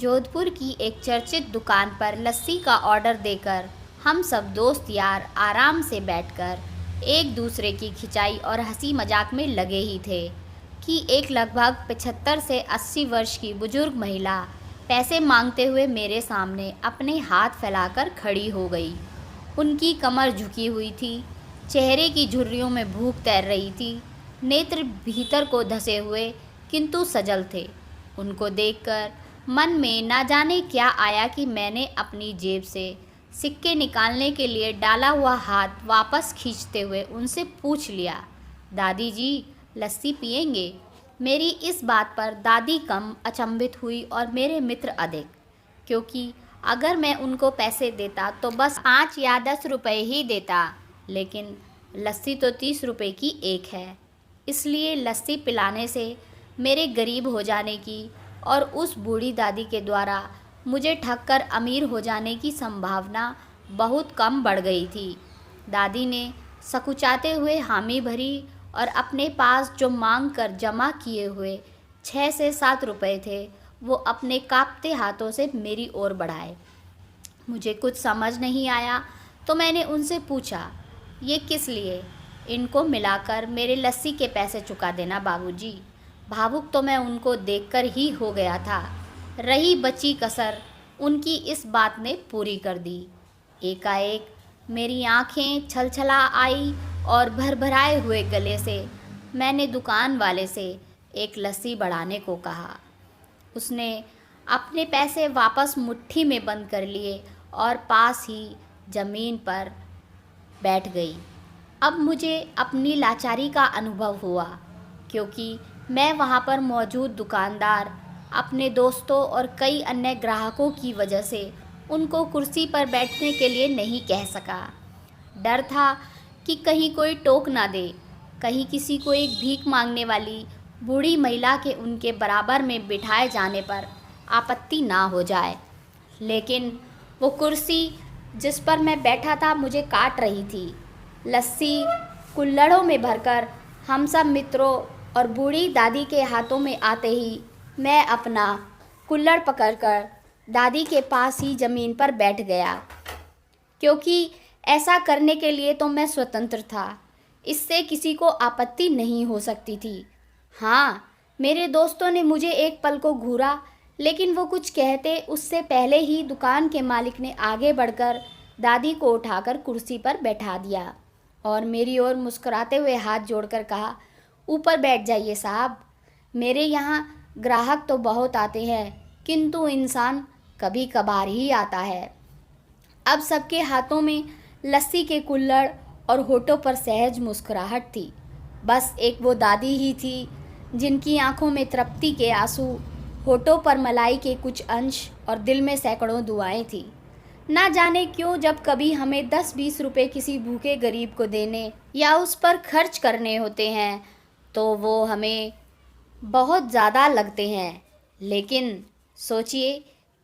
जोधपुर की एक चर्चित दुकान पर लस्सी का ऑर्डर देकर हम सब दोस्त यार आराम से बैठकर एक दूसरे की खिंचाई और हंसी मजाक में लगे ही थे कि एक लगभग 75 से 80 वर्ष की बुजुर्ग महिला पैसे मांगते हुए मेरे सामने अपने हाथ फैलाकर खड़ी हो गई। उनकी कमर झुकी हुई थी, चेहरे की झुर्रियों में भूख तैर रही थी, नेत्र भीतर को धंसे हुए किंतु सजल थे। उनको देखकर मन में ना जाने क्या आया कि मैंने अपनी जेब से सिक्के निकालने के लिए डाला हुआ हाथ वापस खींचते हुए उनसे पूछ लिया, दादी जी लस्सी पिएंगे? मेरी इस बात पर दादी कम अचंभित हुई और मेरे मित्र अधिक, क्योंकि अगर मैं उनको पैसे देता तो बस 5 या 10 रुपए ही देता, लेकिन लस्सी तो 30 रुपए की एक है। इसलिए लस्सी पिलाने से मेरे गरीब हो जाने की और उस बूढ़ी दादी के द्वारा मुझे ठगकर अमीर हो जाने की संभावना बहुत कम बढ़ गई थी। दादी ने सकुचाते हुए हामी भरी और अपने पास जो मांग कर जमा किए हुए 6 से 7 रुपए थे वो अपने कांपते हाथों से मेरी ओर बढ़ाए। मुझे कुछ समझ नहीं आया तो मैंने उनसे पूछा, ये किस लिए? इनको मिलाकर मेरे लस्सी के पैसे चुका देना बाबूजी। भावुक तो मैं उनको देखकर ही हो गया था। रही बची कसर उनकी इस बात ने पूरी कर दी। एकाएक मेरी आंखें छलछला आई और भरभराए हुए गले से मैंने दुकान वाले से एक लस्सी बढ़ाने को कहा। उसने अपने पैसे वापस मुट्ठी में बंद कर लिए और पास ही ज़मीन पर बैठ गई। अब मुझे अपनी लाचारी का अनुभव हुआ, क्योंकि मैं वहाँ पर मौजूद दुकानदार, अपने दोस्तों और कई अन्य ग्राहकों की वजह से उनको कुर्सी पर बैठने के लिए नहीं कह सका। डर था कि कहीं कोई टोक ना दे, कहीं किसी को एक भीख मांगने वाली बूढ़ी महिला के उनके बराबर में बिठाए जाने पर आपत्ति ना हो जाए। लेकिन वो कुर्सी जिस पर मैं बैठा था मुझे काट रही थी। लस्सी कुल्हड़ों में भरकर हम सब मित्रों और बूढ़ी दादी के हाथों में आते ही मैं अपना कुल्हड़ पकड़कर दादी के पास ही ज़मीन पर बैठ गया, क्योंकि ऐसा करने के लिए तो मैं स्वतंत्र था। इससे किसी को आपत्ति नहीं हो सकती थी। हाँ, मेरे दोस्तों ने मुझे एक पल को घूरा, लेकिन वो कुछ कहते उससे पहले ही दुकान के मालिक ने आगे बढ़कर दादी को उठाकर कुर्सी पर बैठा दिया और मेरी ओर मुस्कुराते हुए हाथ जोड़कर कहा, ऊपर बैठ जाइए साहब। मेरे यहाँ ग्राहक तो बहुत आते हैं, किंतु इंसान कभी कभार ही आता है। अब सबके हाथों में लस्सी के कुल्हड़ और होठों पर सहज मुस्कुराहट थी। बस एक वो दादी ही थी जिनकी आंखों में तृप्ति के आंसू, होठों पर मलाई के कुछ अंश और दिल में सैकड़ों दुआएं थी। ना जाने क्यों जब कभी हमें 10-20 रुपए किसी भूखे गरीब को देने या उस पर खर्च करने होते हैं तो वो हमें बहुत ज़्यादा लगते हैं, लेकिन सोचिए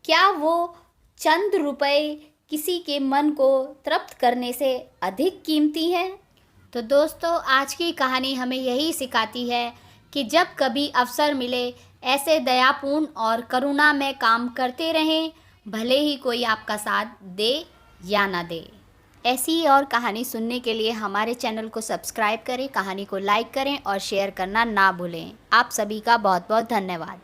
क्या वो चंद रुपए किसी के मन को तृप्त करने से अधिक कीमती हैं? तो दोस्तों, आज की कहानी हमें यही सिखाती है कि जब कभी अवसर मिले ऐसे दयापूर्ण और करुणा में काम करते रहें, भले ही कोई आपका साथ दे या ना दे। ऐसी ही और कहानी सुनने के लिए हमारे चैनल को सब्सक्राइब करें, कहानी को लाइक करें और शेयर करना ना भूलें। आप सभी का बहुत बहुत धन्यवाद।